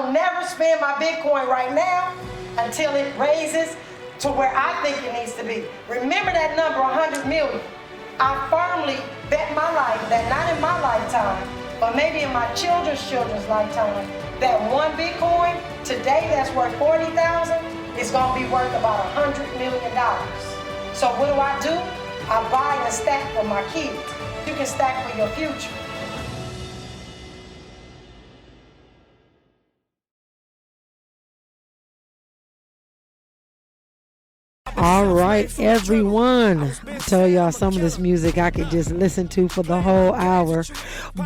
won't never spend my Bitcoin right now until it raises to where I think it needs to be. Remember that number, 100 million. I firmly bet my life that not in my lifetime, but maybe in my children's lifetime, that one Bitcoin today that's worth 40,000 is gonna be worth about $100 million. So what do? I buy and stack for my kids. You can stack for your future. All right, everyone. I tell y'all some of this music I could just listen to for the whole hour.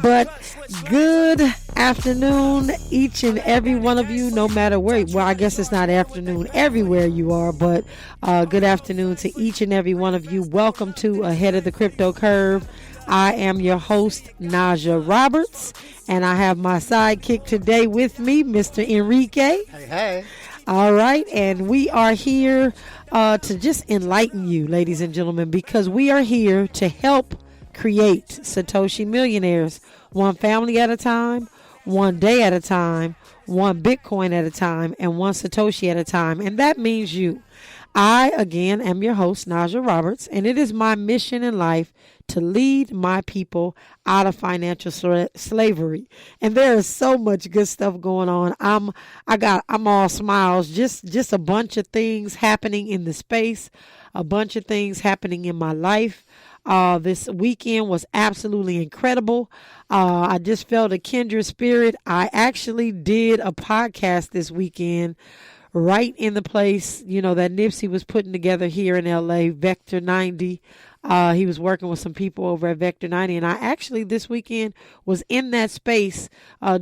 But good afternoon, each and every one of you, no matter where. Well, I guess it's not afternoon everywhere you are, but good afternoon to each and every one of you. Welcome to Ahead of the Crypto Curve. I am your host, Najah Roberts, and I have my sidekick today with me, Mr. Enrique. Hey. All right, and we are here to just enlighten you, ladies and gentlemen, because we are here to help create Satoshi millionaires, one family at a time, one day at a time, one Bitcoin at a time, and one Satoshi at a time. And that means you. I, again, am your host, Najah Roberts, and it is my mission in life to lead my people out of financial slavery. And there is so much good stuff going on. I'm all smiles. Just a bunch of things happening in the space, a bunch of things happening in my life. This weekend was absolutely incredible. I just felt a kindred spirit. I actually did a podcast this weekend right in the place, that Nipsey was putting together here in LA, Vector 90. He was working with some people over at Vector 90, and I actually this weekend was in that space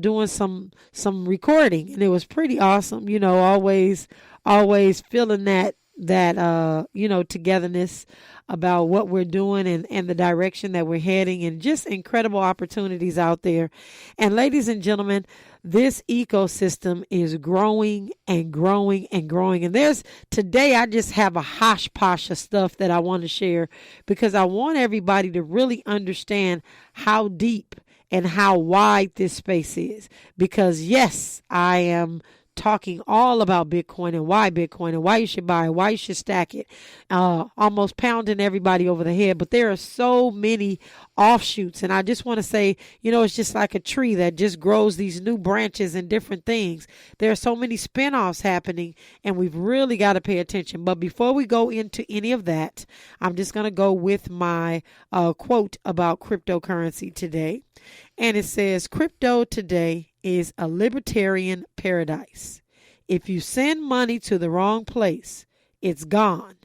doing some recording, and it was pretty awesome. Always feeling that togetherness about what we're doing and the direction that we're heading, and just incredible opportunities out there. And ladies and gentlemen, this ecosystem is growing and growing and growing. And today I just have a hodgepodge of stuff that I want to share, because I want everybody to really understand how deep and how wide this space is. Because yes, I am talking all about Bitcoin and why you should buy it, why you should stack it, almost pounding everybody over the head. But there are so many offshoots, and I just want to say, it's just like a tree that just grows these new branches and different things. There are so many spinoffs happening, and we've really got to pay attention. But before we go into any of that, I'm just going to go with my quote about cryptocurrency today. And it says, crypto today is a libertarian paradise. If you send money to the wrong place, it's gone.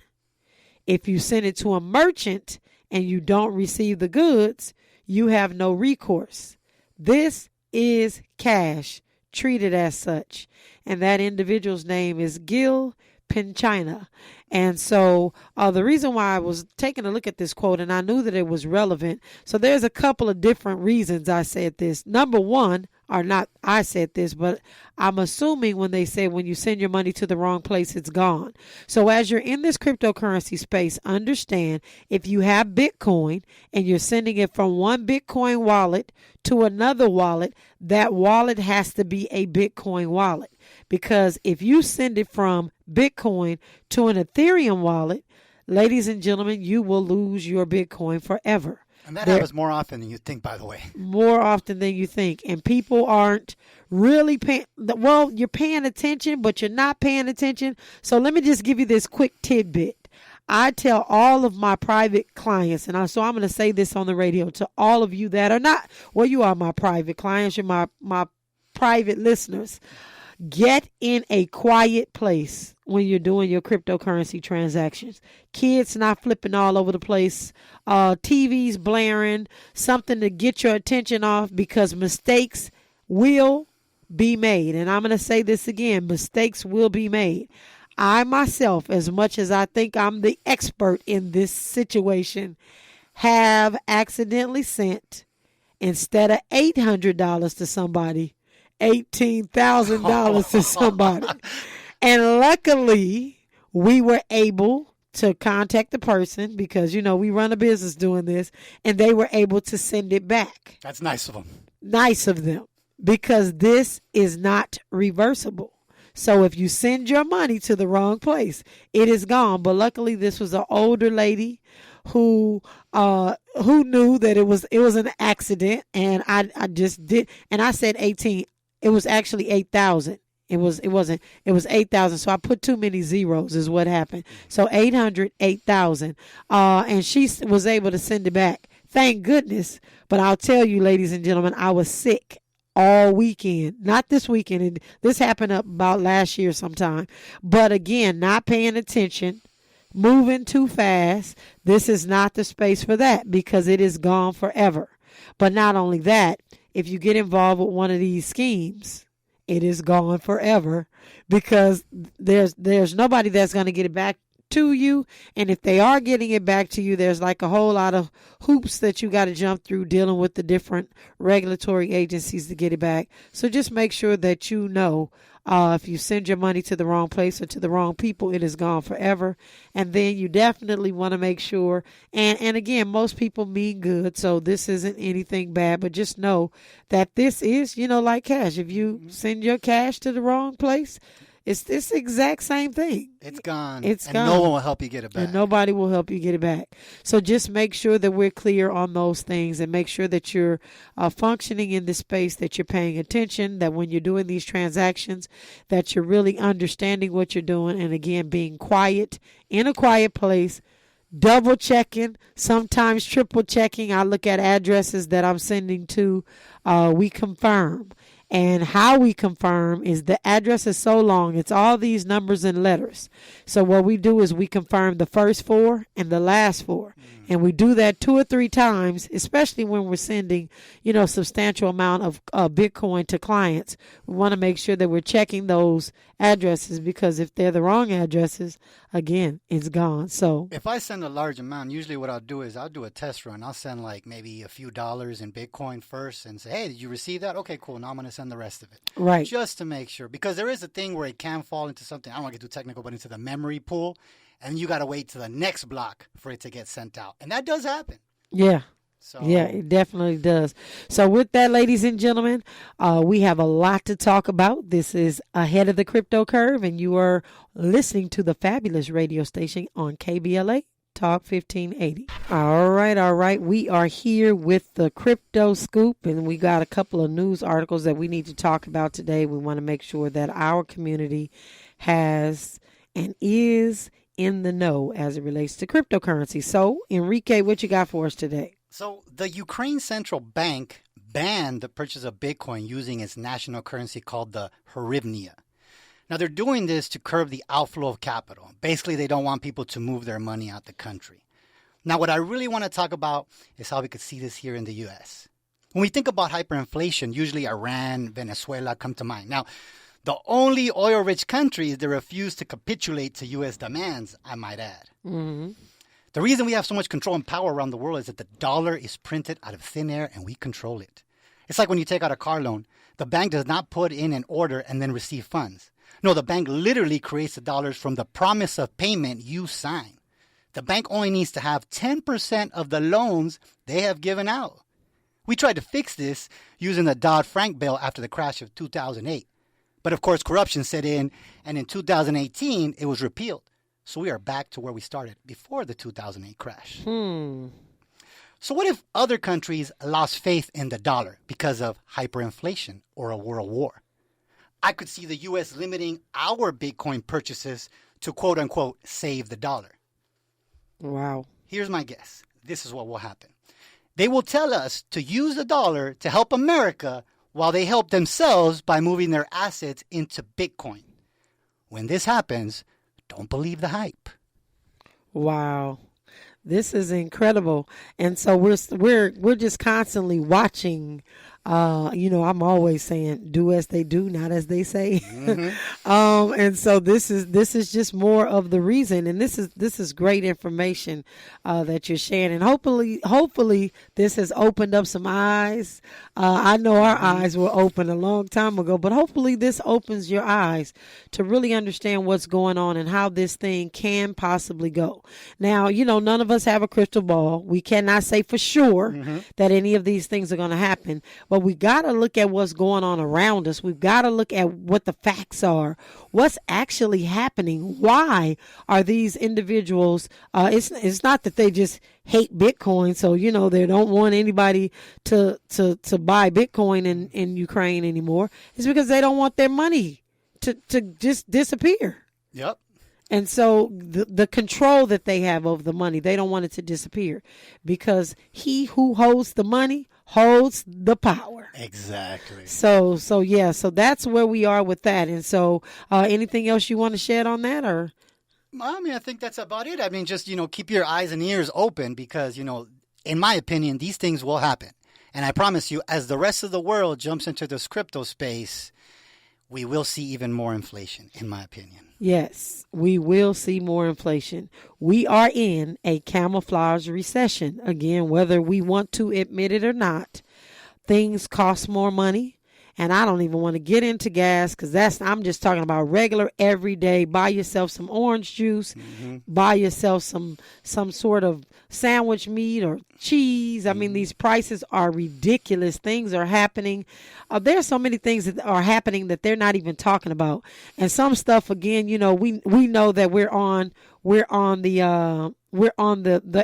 If you send it to a merchant and you don't receive the goods, you have no recourse. This is cash, treated as such. And that individual's name is Gil Pinchina. And so the reason why I was taking a look at this quote, and I knew that it was relevant. So there's a couple of different reasons I said this. Number one, or not I said this, but I'm assuming when they say when you send your money to the wrong place, it's gone. So as you're in this cryptocurrency space, understand if you have Bitcoin and you're sending it from one Bitcoin wallet to another wallet, that wallet has to be a Bitcoin wallet. Because if you send it from Bitcoin to an Ethereum wallet, ladies and gentlemen, you will lose your Bitcoin forever. And that happens more often than you think, by the way. More often than you think. And people aren't really paying, well, you're paying attention, but you're not paying attention. So let me just give you this quick tidbit. I tell all of my private clients, and so I'm going to say this on the radio to all of you that are not, well, you are my private clients, you're my private listeners. Get in a quiet place when you're doing your cryptocurrency transactions. Kids not flipping all over the place. TVs blaring, something to get your attention off, because mistakes will be made. And I'm going to say this again, mistakes will be made. I myself, as much as I think I'm the expert in this situation, have accidentally sent, instead of $800 to somebody, $18,000 to somebody. And luckily, we were able to contact the person, because, we run a business doing this, and they were able to send it back. That's nice of them. Nice of them. because this is not reversible. So if you send your money to the wrong place, it is gone. But luckily, this was an older lady who knew that it was an accident, and I just did, and I said 18. It was actually 8,000. It wasn't. It was 8,000. So I put too many zeros is what happened. So 800, 8,000, and she was able to send it back. Thank goodness. But I'll tell you, ladies and gentlemen, I was sick all weekend. Not this weekend. This happened about last year sometime. But again, not paying attention, moving too fast. This is not the space for that because it is gone forever. But not only that, if you get involved with one of these schemes, it is gone forever because there's nobody that's going to get it back to you. And if they are getting it back to you, there's like a whole lot of hoops that you got to jump through dealing with the different regulatory agencies to get it back. So just make sure that you know if you send your money to the wrong place or to the wrong people, it is gone forever. And then you definitely want to make sure, and again, most people mean good, so this isn't anything bad, but just know that this is, like cash. If you send your cash to the wrong place, it's this exact same thing. It's gone. It's and gone. No one will help you get it back. And nobody will help you get it back. So just make sure that we're clear on those things and make sure that you're functioning in the space, that you're paying attention, that when you're doing these transactions, that you're really understanding what you're doing. And again, being quiet in a quiet place, double checking, sometimes triple checking. I look at addresses that I'm sending to. We confirm. And how we confirm is the address is so long. It's all these numbers and letters. So what we do is we confirm the first four and the last four. And we do that 2 or 3 times, especially when we're sending, substantial amount of Bitcoin to clients. We want to make sure that we're checking those addresses because if they're the wrong addresses, again, it's gone. So if I send a large amount, usually what I'll do is I'll do a test run. I'll send like maybe a few dollars in Bitcoin first and say, hey, did you receive that? Okay, cool. Now I'm going to send the rest of it. Right. Just to make sure. Because there is a thing where it can fall into something, I don't want to get too technical, but into the memory pool. And you got to wait to the next block for it to get sent out. And that does happen. Yeah. So. Yeah, it definitely does. So with that, ladies and gentlemen, we have a lot to talk about. This is Ahead of the Crypto Curve, and you are listening to the fabulous radio station on KBLA Talk 1580. All right. We are here with the Crypto Scoop, and we got a couple of news articles that we need to talk about today. We want to make sure that our community has and is in the know as it relates to cryptocurrency. So, Enrique, what you got for us today? So, the Ukraine Central Bank banned the purchase of Bitcoin using its national currency called the hryvnia. Now, they're doing this to curb the outflow of capital. Basically, they don't want people to move their money out the country. Now, what I really want to talk about is how we could see this here in the U.S. When we think about hyperinflation, usually Iran, Venezuela come to mind. Now, the only oil-rich countries that refuse to capitulate to U.S. demands, I might add. Mm-hmm. The reason we have so much control and power around the world is that the dollar is printed out of thin air and we control it. It's like when you take out a car loan. The bank does not put in an order and then receive funds. No, the bank literally creates the dollars from the promise of payment you sign. The bank only needs to have 10% of the loans they have given out. We tried to fix this using the Dodd-Frank bill after the crash of 2008. But of course, corruption set in, and in 2018, it was repealed. So we are back to where we started before the 2008 crash. So what if other countries lost faith in the dollar because of hyperinflation or a world war? I could see the U.S. limiting our Bitcoin purchases to quote-unquote save the dollar. Wow. Here's my guess. This is what will happen. They will tell us to use the dollar to help America while they help themselves by moving their assets into Bitcoin. When this happens, don't believe the hype. Wow. This is incredible. And so we're just constantly watching. I'm always saying, do as they do, not as they say. Mm-hmm. And so this is just more of the reason. And this is great information that you're sharing. And hopefully this has opened up some eyes. I know our eyes were open a long time ago, but hopefully this opens your eyes to really understand what's going on and how this thing can possibly go. Now, none of us have a crystal ball. We cannot say for sure that any of these things are going to happen. but we got to look at what's going on around us. We've got to look at what the facts are, what's actually happening. Why are these individuals, it's not that they just hate Bitcoin. So, they don't want anybody to buy Bitcoin in Ukraine anymore. It's because they don't want their money to just disappear. Yep. And so the control that they have over the money, they don't want it to disappear, because he who holds the money holds the power. Exactly. So that's where we are with that. And so anything else you want to shed on that, or? I mean, I think that's about it. I mean, just, keep your eyes and ears open, because, in my opinion, these things will happen. And I promise you, as the rest of the world jumps into this crypto space, we will see even more inflation, in my opinion. Yes, we will see more inflation. We are in a camouflage recession. Again, whether we want to admit it or not, things cost more money. And I don't even want to get into gas, because I'm just talking about regular, everyday. Buy yourself some orange juice, buy yourself some sort of sandwich meat or cheese. I mean, these prices are ridiculous. Things are happening. There's so many things that are happening that they're not even talking about. And some stuff, again, we know that we're on the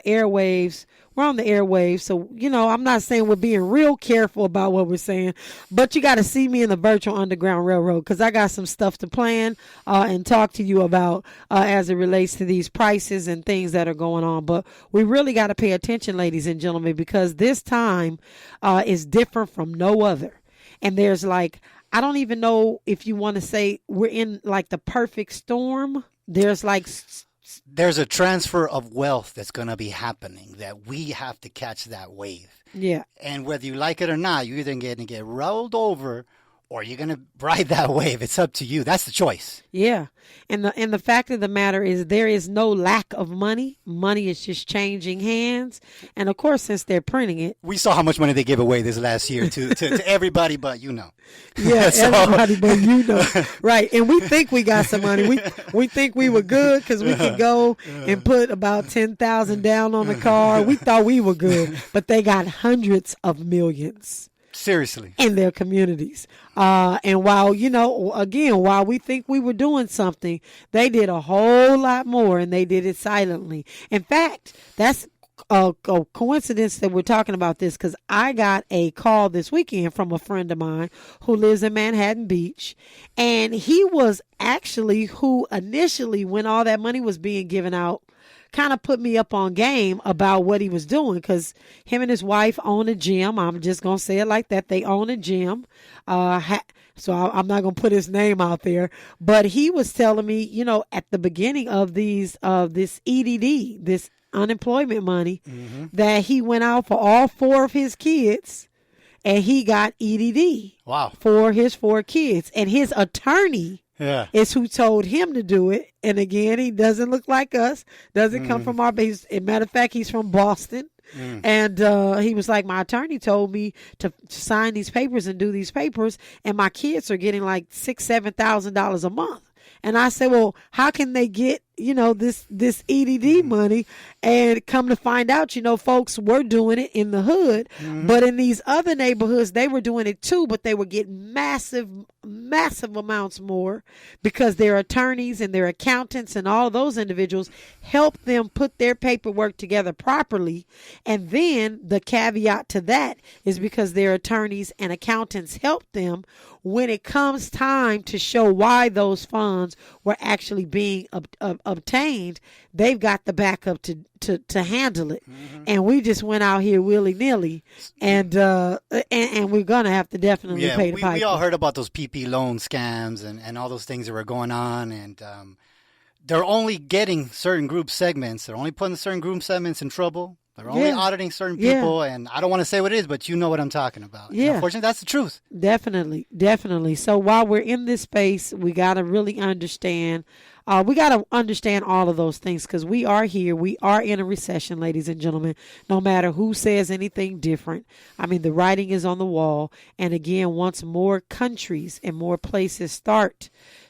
airwaves. We're on the airwaves. So, I'm not saying we're being real careful about what we're saying, but you got to see me in the virtual Underground Railroad, because I got some stuff to plan and talk to you about as it relates to these prices and things that are going on. But we really got to pay attention, ladies and gentlemen, because this time is different from no other. And there's I don't even know if you want to say we're in the perfect storm. There's a transfer of wealth that's going to be happening, that we have to catch that wave. Yeah. And whether you like it or not, you're either going to get rolled over or you're going to ride that wave. It's up to you. That's the choice. Yeah. And the fact of the matter is, there is no lack of money. Money is just changing hands. And of course, since they're printing it. We saw how much money they gave away this last year to everybody but Yeah, everybody but Right. And we think we got some money. We think we were good because we could go and put about $10,000 down on the car. We thought we were good, but they got hundreds of millions. Seriously. In their communities. And while we think we were doing something, they did a whole lot more, and they did it silently. In fact, that's a coincidence that we're talking about this, because I got a call this weekend from a friend of mine who lives in Manhattan Beach, and he was actually who initially, when all that money was being given out, kind of put me up on game about what he was doing, because him and his wife own a gym. I'm just going to say it like that. They own a gym. So I'm not going to put his name out there, but he was telling me, at the beginning of this EDD, this unemployment money, that he went out for all 4 of his kids, and he got EDD. Wow. For his 4 kids. And his attorney is who told him to do it. And again, he doesn't look like us, doesn't come from our base. As a matter of fact, he's from Boston. And he was like, my attorney told me to sign these papers and do these papers, and my kids are getting like $6,000-$7,000 a month. And I said, well, how can they get, this EDD money? And come to find out, folks were doing it in the hood, but in these other neighborhoods, they were doing it too, but they were getting massive amounts more, because their attorneys and their accountants and all of those individuals helped them put their paperwork together properly. And then the caveat to that is because their attorneys and accountants helped them, when it comes time to show why those funds were actually being obtained, they've got the backup to handle it. And we just went out here willy-nilly, and we're going to have to definitely pay the piper. We all heard about those PP loan scams and all those things that were going on, and they're only getting certain group segments. They're only putting certain group segments in trouble. They're only auditing certain people, and I don't want to say what it is, but you know what I'm talking about. Yeah. Unfortunately, that's the truth. Definitely. So while we're in this space, we got to really understand. We got to understand all of those things, because we are here. We are in a recession, ladies and gentlemen, no matter who says anything different. I mean, the writing is on the wall. And again, once more countries and more places start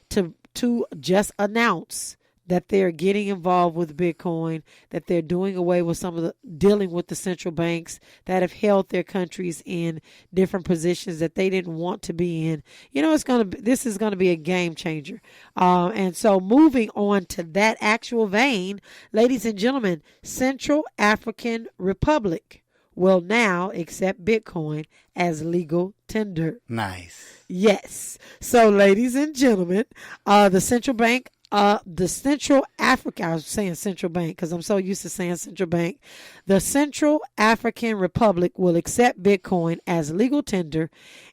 to just announce that they're getting involved with Bitcoin, that they're doing away with some of the dealing with the central banks that have held their countries in different positions that they didn't want to be in. This is going to be a game changer. And so moving on to that actual vein, ladies and gentlemen, Central African Republic will now accept Bitcoin as legal tender. Nice. Yes. So, ladies and gentlemen, the central bank, the Central Africa, I was saying central bank because I'm so used to saying central bank. The Central African Republic will accept Bitcoin as legal tender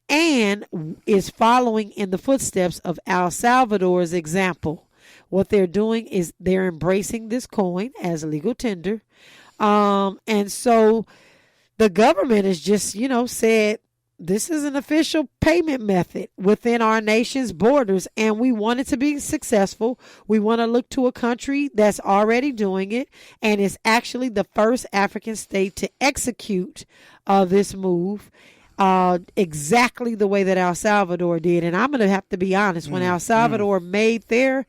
and is following in the footsteps of El Salvador's example. What they're doing is they're embracing this coin as legal tender. And so the government has just, said, this is an official payment method within our nation's borders, and we want it to be successful. We want to look to a country that's already doing it, and it's actually the first African state to execute this move exactly the way that El Salvador did. And I'm going to have to be honest, when El Salvador made their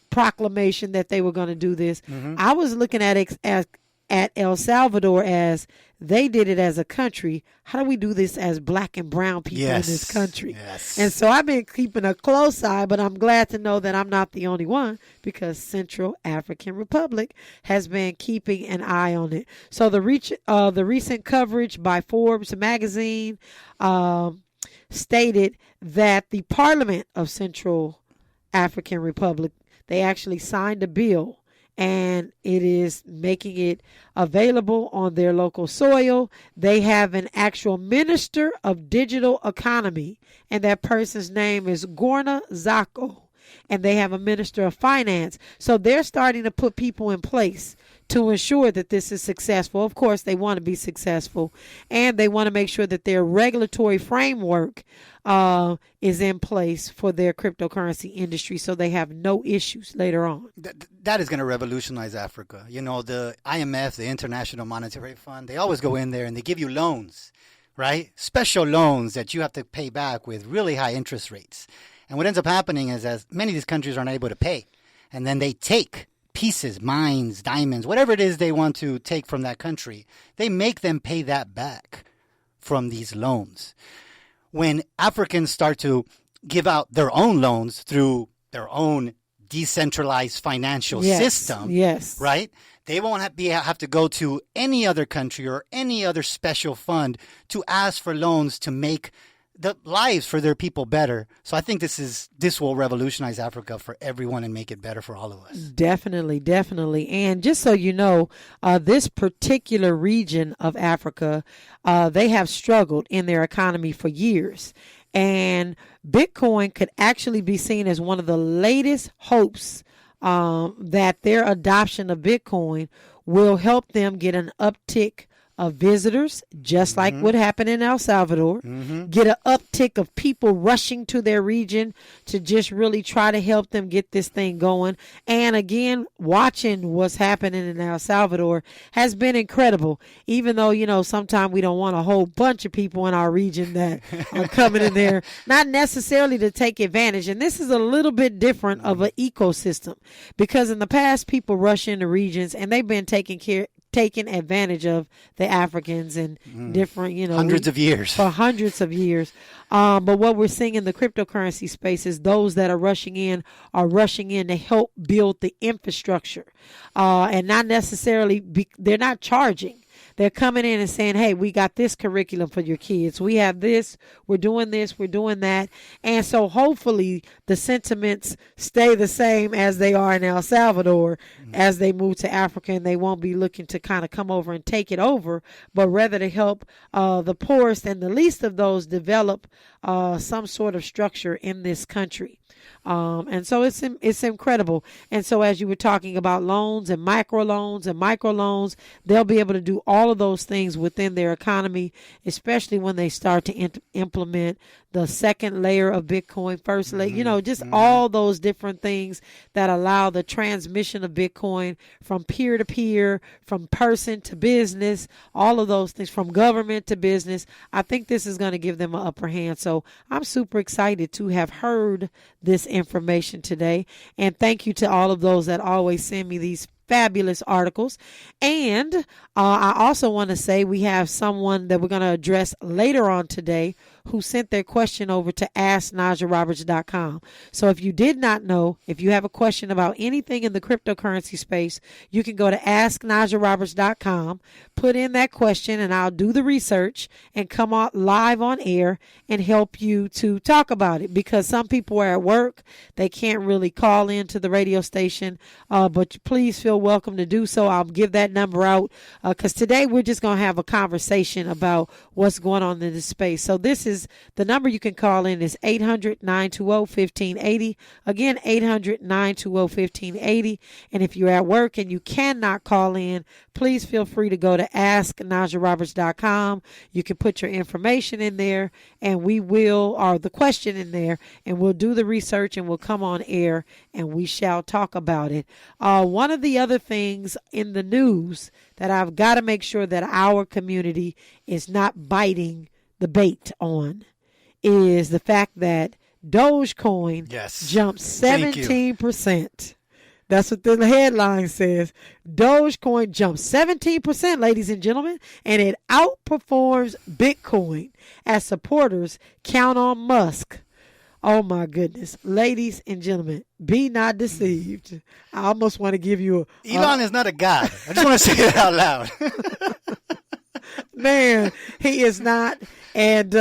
proclamation that they were going to do this, I was looking at El Salvador as they did it as a country. How do we do this as black and brown people in this country? Yes. And so I've been keeping a close eye, but I'm glad to know that I'm not the only one because Central African Republic has been keeping an eye on it. So the recent coverage by Forbes magazine stated that the Parliament of Central African Republic, they actually signed a bill, and it is making it available on their local soil. They have an actual minister of digital economy, and that person's name is Gorna Zako. And they have a minister of finance. So they're starting to put people in place to ensure that this is successful. Of course, they want to be successful, and they want to make sure that their regulatory framework is in place for their cryptocurrency industry so they have no issues later on. That is going to revolutionize Africa. The IMF, the International Monetary Fund, they always go in there and they give you loans, right? Special loans that you have to pay back with really high interest rates. And what ends up happening is as many of these countries aren't able to pay, and then they take pieces, mines, diamonds, whatever it is they want to take from that country, they make them pay that back from these loans. When Africans start to give out their own loans through their own decentralized financial system, right? They won't have to go to any other country or any other special fund to ask for loans to make the lives for their people better. So I think this will revolutionize Africa for everyone and make it better for all of us. Definitely, definitely. And just so you know, this particular region of Africa, they have struggled in their economy for years. And Bitcoin could actually be seen as one of the latest hopes that their adoption of Bitcoin will help them get an uptick of visitors, just like what happened in El Salvador, get an uptick of people rushing to their region to just really try to help them get this thing going. And again, watching what's happening in El Salvador has been incredible, even though, sometimes we don't want a whole bunch of people in our region that are coming in there, not necessarily to take advantage. And this is a little bit different of an ecosystem because in the past, people rush into regions and they've been taking advantage of the Africans and different, hundreds of years. For hundreds of years. But what we're seeing in the cryptocurrency space is those that are rushing in to help build the infrastructure, and not necessarily they're not charging. They're coming in and saying, hey, we got this curriculum for your kids. We have this, we're doing that. And so hopefully the sentiments stay the same as they are in El Salvador as they move to Africa, and they won't be looking to kind of come over and take it over, but rather to help the poorest and the least of those develop some sort of structure in this country. And so it's incredible. And so as you were talking about loans and microloans, they'll be able to do all of those things within their economy, especially when they start to implement the second layer of Bitcoin, first layer, just all those different things that allow the transmission of Bitcoin from peer to peer, from person to business, all of those things, from government to business. I think this is going to give them an upper hand. So I'm super excited to have heard this information today. And thank you to all of those that always send me these fabulous articles. And I also want to say we have someone that we're going to address later on today who sent their question over to AskNajahRoberts.com. So if you did not know, if you have a question about anything in the cryptocurrency space, you can go to AskNajahRoberts.com, put in that question, and I'll do the research and come out live on air and help you to talk about it, because some people are at work. They can't really call into the radio station, but please feel welcome to do so. I'll give that number out because today we're just going to have a conversation about what's going on in this space. So this is the number you can call in is 800-920-1580. Again, 800-920-1580. And if you're at work and you cannot call in, please feel free to go to AskNajahRoberts.com. You can put your information in there and we will, or the question in there, and we'll do the research and we'll come on air and we shall talk about it. One of the other things in the news that I've got to make sure that our community is not biting the bait on is the fact that Dogecoin jumped 17%. That's what the headline says. Dogecoin jumped 17%, ladies and gentlemen, and it outperforms Bitcoin as supporters count on Musk. Oh, my goodness. Ladies and gentlemen, be not deceived. I almost want to give you Elon is not a god. I just want to say it out loud. Man, he is not. And,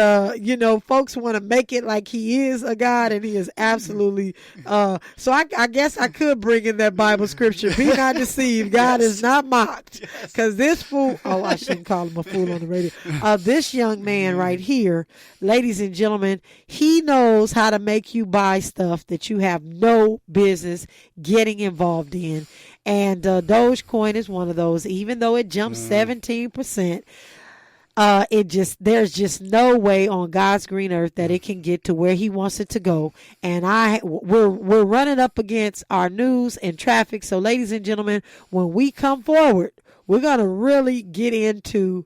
folks want to make it like he is a God, and he is absolutely. So I guess I could bring in that Bible scripture. Be not deceived. God is not mocked. Because this fool, I shouldn't call him a fool on the radio. This young man right here, ladies and gentlemen, he knows how to make you buy stuff that you have no business getting involved in. And Dogecoin is one of those. Even though it jumped 17%, there's just no way on God's green earth that it can get to where he wants it to go. And we're running up against our news and traffic. So, ladies and gentlemen, when we come forward, we're going to really get into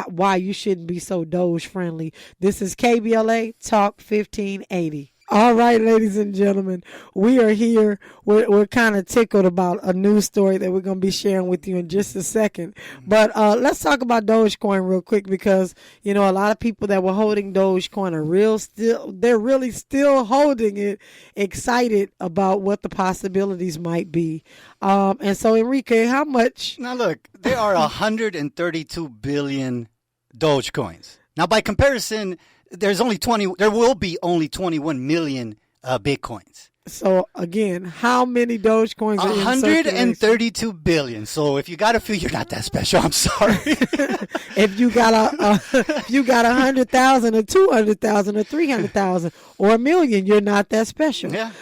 why you shouldn't be so Doge friendly. This is KBLA Talk 1580. All right, ladies and gentlemen, we are here. We're kind of tickled about a news story that we're going to be sharing with you in just a second. But let's talk about Dogecoin real quick because, a lot of people that were holding Dogecoin they're really still holding it, excited about what the possibilities might be. And so, Enrique, how much? Now, look, there are 132 billion Dogecoins. Now, by comparison, there will be only 21 million Bitcoins. So again, how many Dogecoins are in 132 billion. So if you got a few, you're not that special. I'm sorry. If you got 100,000 or 200,000 or 300,000 or a million, you're not that special. Yeah.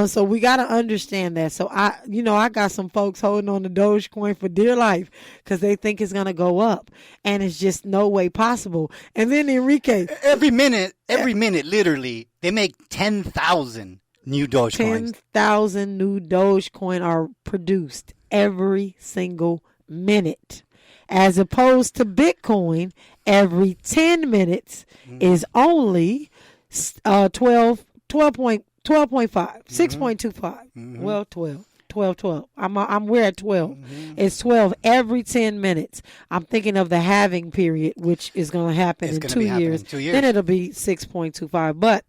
So we got to understand that. So I got some folks holding on to Dogecoin for dear life because they think it's going to go up, and it's just no way possible. And then Enrique, every minute, literally, they make 10,000. New Dogecoins. 10,000 new Dogecoin are produced every single minute. As opposed to Bitcoin, every 10 minutes is only 12.5, 6.25. Well, 12. We're at 12. It's 12 every 10 minutes. I'm thinking of the halving period, which is going to happen in 2 years. Then it'll be 6.25. But,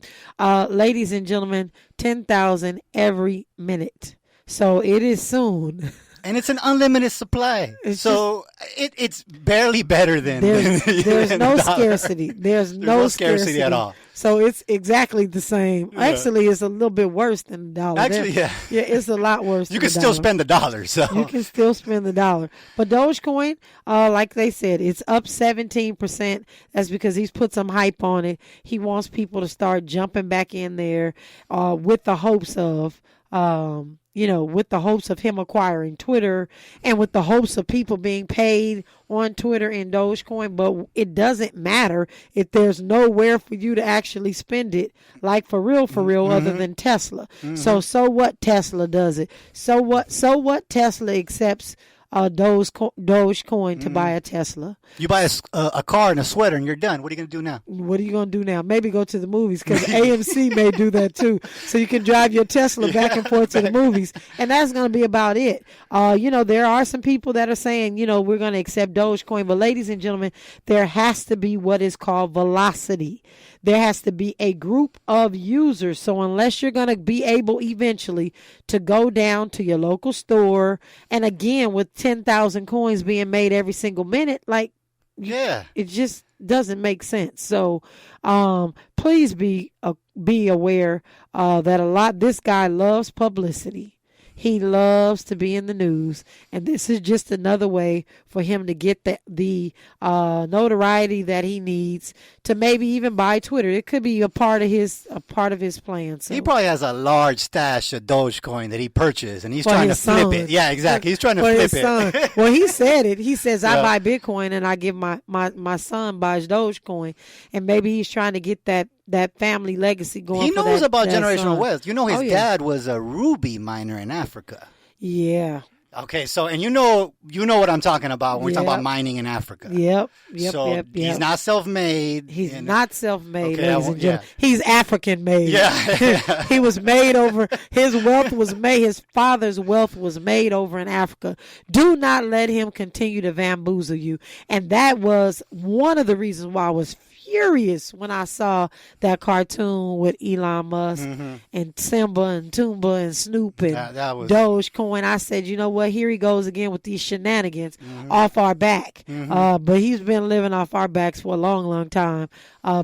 ladies and gentlemen, 10,000 every minute. So it is soon. And it's an unlimited supply. It's barely better than... There's no scarcity. There's no scarcity at all. So it's exactly the same. Yeah. Actually, it's a little bit worse than the dollar. Yeah, it's a lot worse. You can still spend the dollar. So you can still spend the dollar. But Dogecoin, like they said, it's up 17%. That's because he's put some hype on it. He wants people to start jumping back in there with the hopes of him acquiring Twitter and with the hopes of people being paid on Twitter in Dogecoin. But it doesn't matter if there's nowhere for you to actually spend it, like for real, other than Tesla. So what Tesla does it? So what Tesla accepts Dogecoin to buy a Tesla. You buy a car and a sweater and you're done. What are you going to do now? What are you going to do now? Maybe go to the movies, because AMC may do that too. So you can drive your Tesla back and forth to the movies. And that's going to be about it. There are some people that are saying, we're going to accept Dogecoin. But ladies and gentlemen, there has to be what is called velocity. There has to be a group of users. So unless you're going to be able eventually to go down to your local store, and again, with 10,000 coins being made every single minute, it just doesn't make sense. So please be aware that this guy loves publicity. He loves to be in the news, and this is just another way for him to get the notoriety that he needs to maybe even buy Twitter. It could be a part of his plan. So. He probably has a large stash of Dogecoin that he purchased, and he's trying to flip it. Yeah, exactly. He's trying to flip it. Well, he said it. He says, "I buy Bitcoin, and I give my son buys Dogecoin," and maybe he's trying to get that family legacy going. He knows about that generational son. wealth. His dad was a ruby miner in Africa. Yeah. Okay, so and you know what I'm talking about when we talk about mining in Africa. Yep. He's not self-made. He's not self-made, okay, ladies and gentlemen. He's African-made. Yeah. He was made over. His wealth was made. His father's wealth was made over in Africa. Do not let him continue to bamboozle you. And that was one of the reasons why I was furious when I saw that cartoon with Elon Musk and Simba and Toomba and Snoop and Dogecoin. I said, you know what? Here he goes again with these shenanigans off our back. But he's been living off our backs for a long, long time,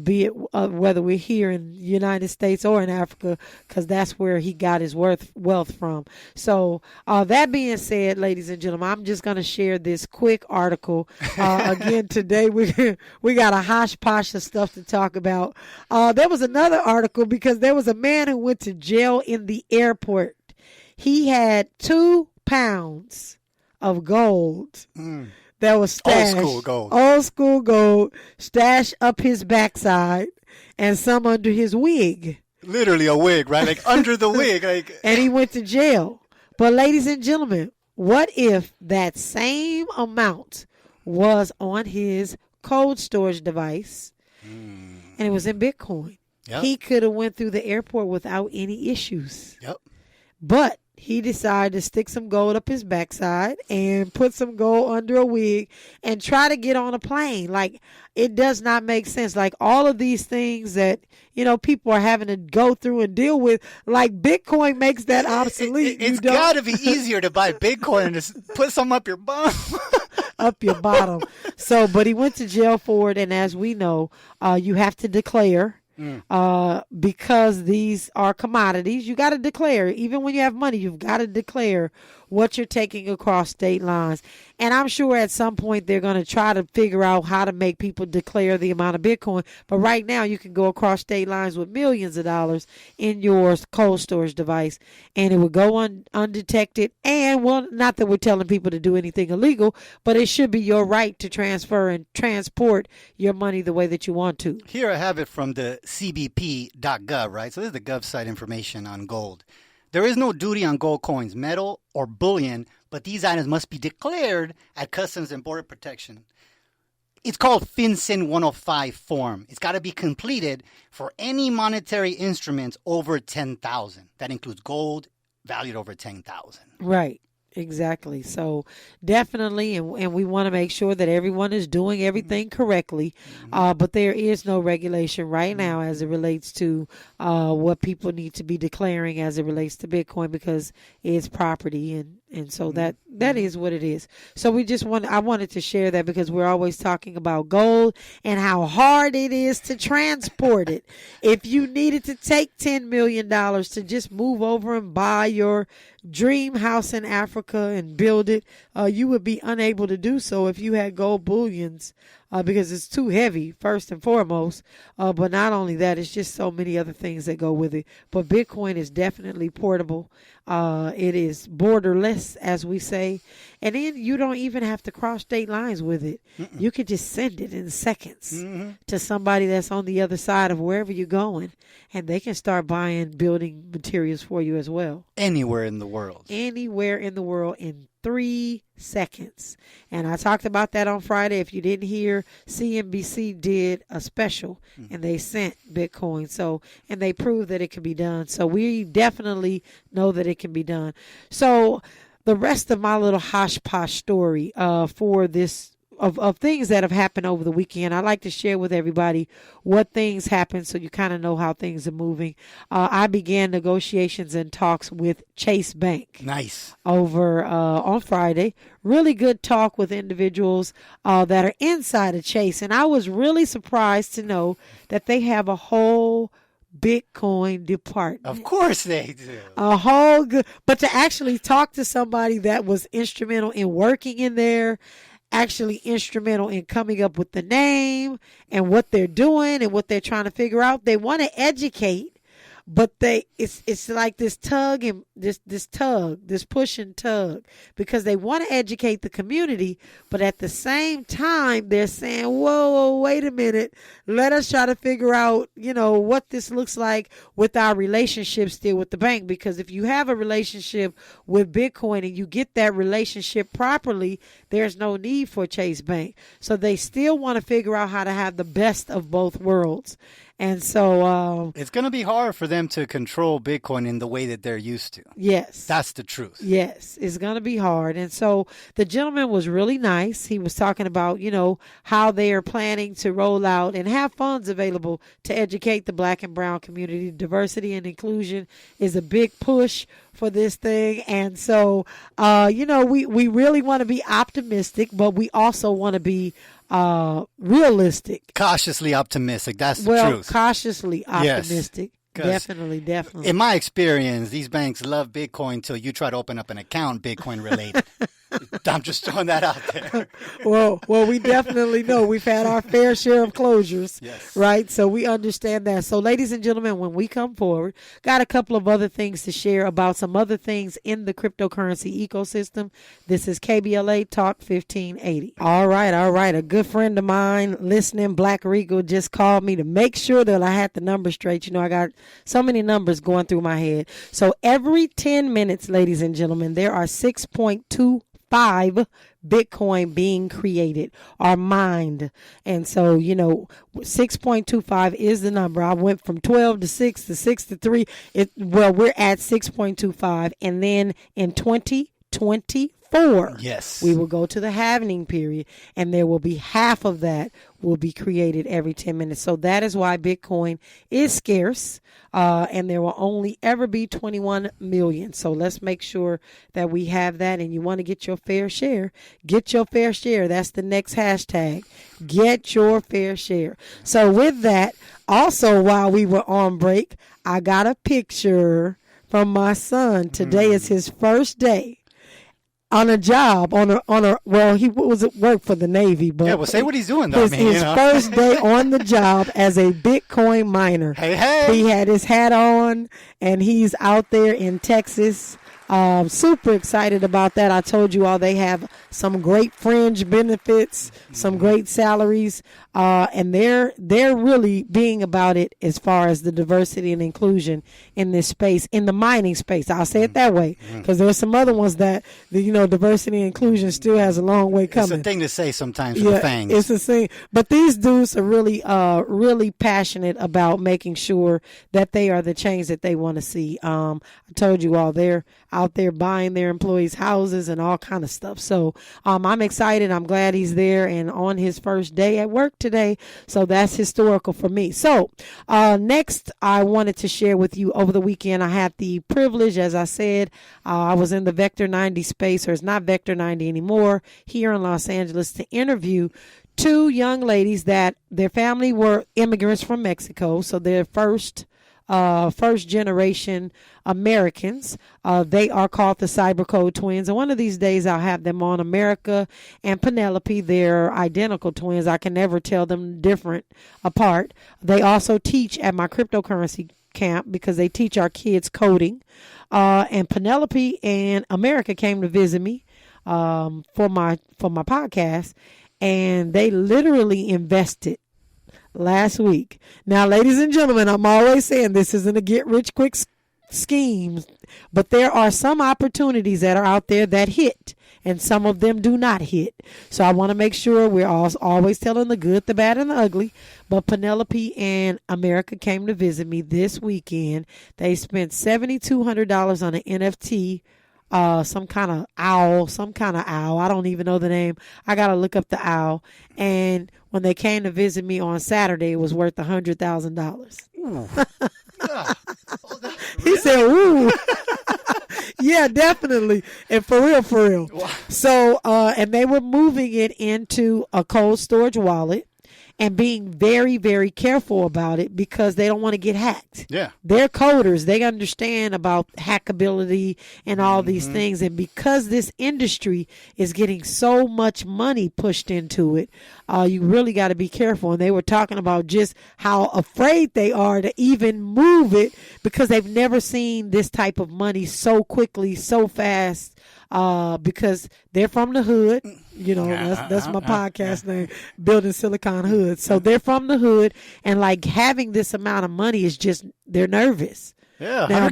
be it whether we're here in the United States or in Africa, because that's where he got his wealth from. So that being said, ladies and gentlemen, I'm just going to share this quick article. Again, today we got a hodgepodge of stuff to talk about. There was another article because there was a man who went to jail in the airport. He had 2 pounds of gold that was stashed. Old school gold stashed up his backside and some under his wig. Literally a wig, right? Like under the wig. And he went to jail. But ladies and gentlemen, what if that same amount was on his cold storage device and it was in Bitcoin? Yep. He could have went through the airport without any issues. Yep. But he decided to stick some gold up his backside and put some gold under a wig and try to get on a plane. It does not make sense. All of these things that, people are having to go through and deal with, Bitcoin makes that obsolete. It's got to be easier to buy Bitcoin and just put some up your bum. Up your bottom. But he went to jail for it. And as we know, you have to declare. Because these are commodities, you got to declare. Even when you have money, you've got to declare what you're taking across state lines. And I'm sure at some point they're going to try to figure out how to make people declare the amount of Bitcoin. But right now you can go across state lines with millions of dollars in your cold storage device and it would go undetected. And not that we're telling people to do anything illegal, but it should be your right to transfer and transport your money the way that you want to. Here I have it from the cbp.gov, right? So this is the gov site information on gold. There is no duty on gold coins, metal, or bullion, but these items must be declared at Customs and Border Protection. It's called FinCEN 105 form. It's got to be completed for any monetary instruments over 10,000. That includes gold valued over 10,000. Right. Exactly. So definitely, and we want to make sure that everyone is doing everything correctly. But there is no regulation right now as it relates to what people need to be declaring as it relates to Bitcoin, because it's property, and so that is what it is. So I wanted to share that because we're always talking about gold and how hard it is to transport it. If you needed to take $10 million to just move over and buy your dream house in Africa and build it, you would be unable to do so if you had gold bullions, because it's too heavy, first and foremost. But not only that, it's just so many other things that go with it. But Bitcoin is definitely portable. It is borderless, as we say. And then you don't even have to cross state lines with it. You could just send it in seconds to somebody that's on the other side of wherever you're going, and they can start buying building materials for you as well. Anywhere in the world. Anywhere in the world in 3 seconds. And I talked about that on Friday. If you didn't hear, CNBC did a special and they sent Bitcoin. So, and they proved that it can be done. So we definitely know that it can be done. So the rest of my little hosh-posh story for this of things that have happened over the weekend, I like to share with everybody what things happened so you kind of know how things are moving. I began negotiations and talks with Chase Bank. Nice. Over on Friday. Really good talk with individuals that are inside of Chase. And I was really surprised to know that they have a whole Bitcoin department. Of course they do. A whole good, but to actually talk to somebody that was instrumental in working in there, actually instrumental in coming up with the name and what they're doing and what they're trying to figure out. They want to educate, but it's like this tug and this push and tug, because they want to educate the community, but at the same time they're saying, whoa, wait a minute, let us try to figure out, what this looks like with our relationship still with the bank. Because if you have a relationship with Bitcoin and you get that relationship properly, there's no need for Chase Bank. So they still want to figure out how to have the best of both worlds. And so it's going to be hard for them to control Bitcoin in the way that they're used to. Yes. That's the truth. Yes, it's going to be hard. And so the gentleman was really nice. He was talking about, how they are planning to roll out and have funds available to educate the Black and brown community. Diversity and inclusion is a big push for this thing. And so, we really want to be optimistic, but we also want to be realistic. Cautiously optimistic. That's the truth. Cautiously optimistic. Yes. Definitely. In my experience, these banks love Bitcoin till you try to open up an account Bitcoin related. I'm just throwing that out there. Well, we definitely know we've had our fair share of closures, yes. Right? So we understand that. So, ladies and gentlemen, when we come forward, got a couple of other things to share about some other things in the cryptocurrency ecosystem. This is KBLA Talk 1580. All right. A good friend of mine listening, Black Regal, just called me to make sure that I had the numbers straight. I got so many numbers going through my head. So every 10 minutes, ladies and gentlemen, there are 6.25 Bitcoin being created or mined. And so, 6.25 is the number. I went from 12 to 6 to 6 to 3. We're at 6.25. And then in 2024, yes, we will go to the halving period, and there will be half of that will be created every 10 minutes. So that is why Bitcoin is scarce, and there will only ever be 21 million. So let's make sure that we have that, and you want to get your fair share. Get your fair share. That's the next hashtag. Get your fair share. So with that, also while we were on break, I got a picture from my son. Today is his first day on a job, he was at work for the Navy, but yeah, well, say what he's doing though. His first day on the job as a Bitcoin miner. Hey. He had his hat on, and he's out there in Texas. Super excited about that. I told you all they have some great fringe benefits, some great salaries, and they're really being about it as far as the diversity and inclusion in this space, in the mining space. I'll say it that way, because there's some other ones that diversity and inclusion still has a long way coming. It's a thing to say sometimes for the fangs. It's a thing, but these dudes are really passionate about making sure that they are the change that they want to see. I told you all they're out there buying their employees houses and all kind of stuff. So I'm excited. I'm glad he's there and on his first day at work today. So that's historical for me. So next, I wanted to share with you over the weekend. I had the privilege, as I said, I was in the Vector 90 space, or it's not Vector 90 anymore, here in Los Angeles to interview two young ladies that their family were immigrants from Mexico. So they're first generation Americans. They are called the Cybercode twins. And one of these days I'll have them on. America and Penelope. They're identical twins. I can never tell them different apart. They also teach at my cryptocurrency camp because they teach our kids coding. And Penelope and America came to visit me for my podcast, and they literally invested last week. Now, ladies and gentlemen, I'm always saying this isn't a get rich quick scheme, but there are some opportunities that are out there that hit, and some of them do not hit. So I want to make sure we're always telling the good, the bad, and the ugly. But Penelope and America came to visit me this weekend. They spent $7,200 on an NFT, some kind of owl. I don't even know the name. I got to look up the owl. And when they came to visit me on Saturday, it was worth $100,000. He said, ooh. Yeah, definitely. And for real. Wow. So, and they were moving it into a cold storage wallet and being very, very careful about it because they don't want to get hacked. Yeah. They're coders. They understand about hackability and all these things. And because this industry is getting so much money pushed into it, you really got to be careful. And they were talking about just how afraid they are to even move it because they've never seen this type of money so quickly, so fast. Because they're from the hood, you know, that's my podcast name, Building Silicon Hood. So they're from the hood, and like having this amount of money is just, they're nervous. Yeah, now,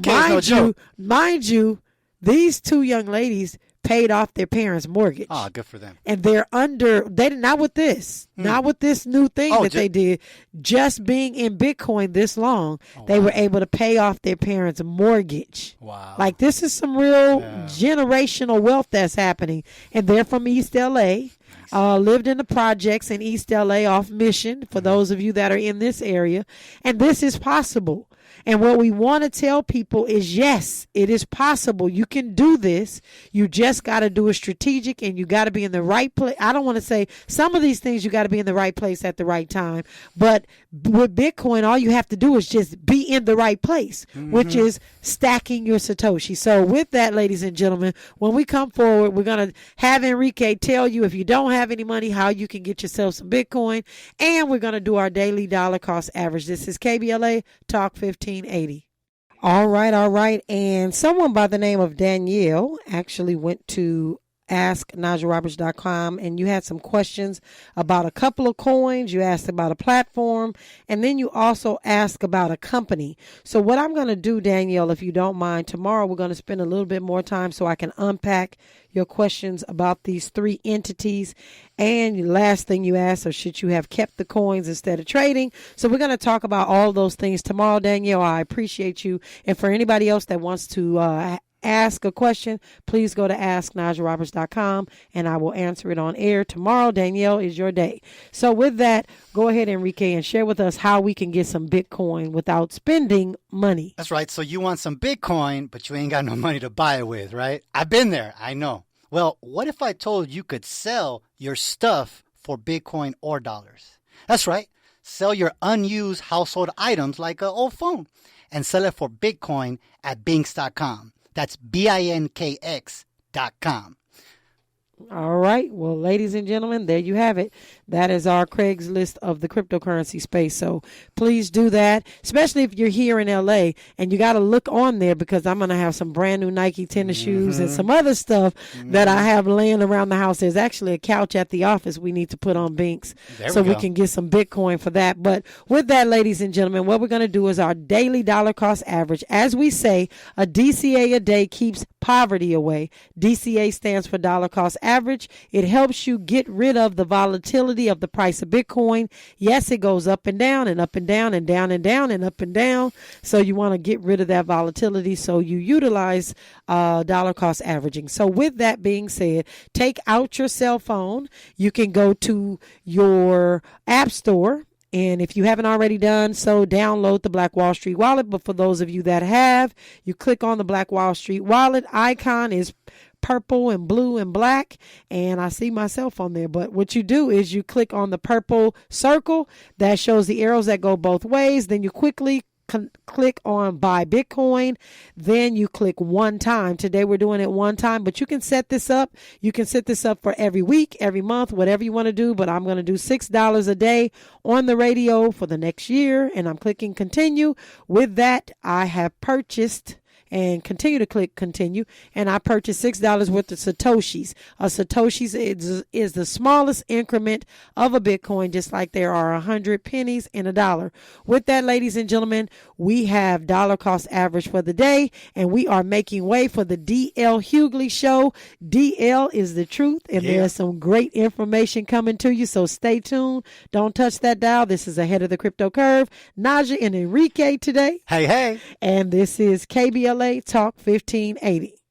mind you, these two young ladies paid off their parents' mortgage. Oh, good for them. And they're not with this new thing they did, just being in Bitcoin this long, they were able to pay off their parents' mortgage. Wow. Like this is some real generational wealth that's happening. And they're from East LA. Lived in the projects in East LA off Mission, for those of you that are in this area. And this is possible. And what we want to tell people is, yes, it is possible. You can do this. You just got to do it strategic, and you got to be in the right place. I don't want to say some of these things you got to be in the right place at the right time. But with Bitcoin, all you have to do is just be in the right place, which is stacking your Satoshi. So with that, ladies and gentlemen, when we come forward, we're going to have Enrique tell you, if you don't have any money, how you can get yourself some Bitcoin. And we're going to do our daily dollar cost average. This is KBLA Talk 1580. All right. And someone by the name of Danielle actually went to AskNajahRoberts.com, and you had some questions about a couple of coins. You asked about a platform, and then you also asked about a company. So what I'm going to do, Danielle, if you don't mind, tomorrow we're going to spend a little bit more time so I can unpack your questions about these three entities. And last thing you asked, or should you have kept the coins instead of trading? So we're going to talk about all those things tomorrow, Danielle. I appreciate you. And for anybody else that wants to ask a question, please go to AskNajahRoberts.com and I will answer it on air tomorrow. Danielle, is your day. So with that, go ahead, Enrique, and share with us how we can get some Bitcoin without spending money. That's right. So you want some Bitcoin, but you ain't got no money to buy it with, right? I've been there. I know. Well, what if I told you could sell your stuff for Bitcoin or dollars? That's right. Sell your unused household items like an old phone and sell it for Bitcoin at Binx.com. That's BINKX.com. All right. Well, ladies and gentlemen, there you have it. That is our Craigslist of the cryptocurrency space. So please do that, especially if you're here in LA, and you got to look on there because I'm going to have some brand new Nike tennis shoes and some other stuff that I have laying around the house. There's actually a couch at the office we need to put on Binx so we can get some Bitcoin for that. But with that, ladies and gentlemen, what we're going to do is our daily dollar cost average. As we say, a DCA a day keeps poverty away. DCA stands for dollar cost average. It helps you get rid of the volatility of the price of Bitcoin. Yes, it goes up and down and up and down and down and down and up and down. So you want to get rid of that volatility. So you utilize dollar cost averaging. So with that being said, take out your cell phone. You can go to your app store. And if you haven't already done so, download the Black Wall Street wallet. But for those of you that have, you click on the Black Wall Street wallet. Icon is purple and blue and black, and I see myself on there. But what you do is you click on the purple circle that shows the arrows that go both ways. Then you quickly click on buy Bitcoin. Then you click one time. Today we're doing it one time, but you can set this up. You can set this up for every week, every month, whatever you want to do. But I'm going to do $6 a day on the radio for the next year, and I'm clicking continue. With that, I have purchased, and continue to click continue. And I purchased $6 worth of Satoshis. A Satoshis is the smallest increment of a Bitcoin, just like there are 100 pennies in a dollar. With that, ladies and gentlemen, we have dollar cost average for the day, and we are making way for the DL Hughley Show. DL is the truth, and there's some great information coming to you, so stay tuned. Don't touch that dial. This is Ahead of the Crypto Curve. Najah and Enrique today. Hey, hey. And this is KBLA Talk 1580.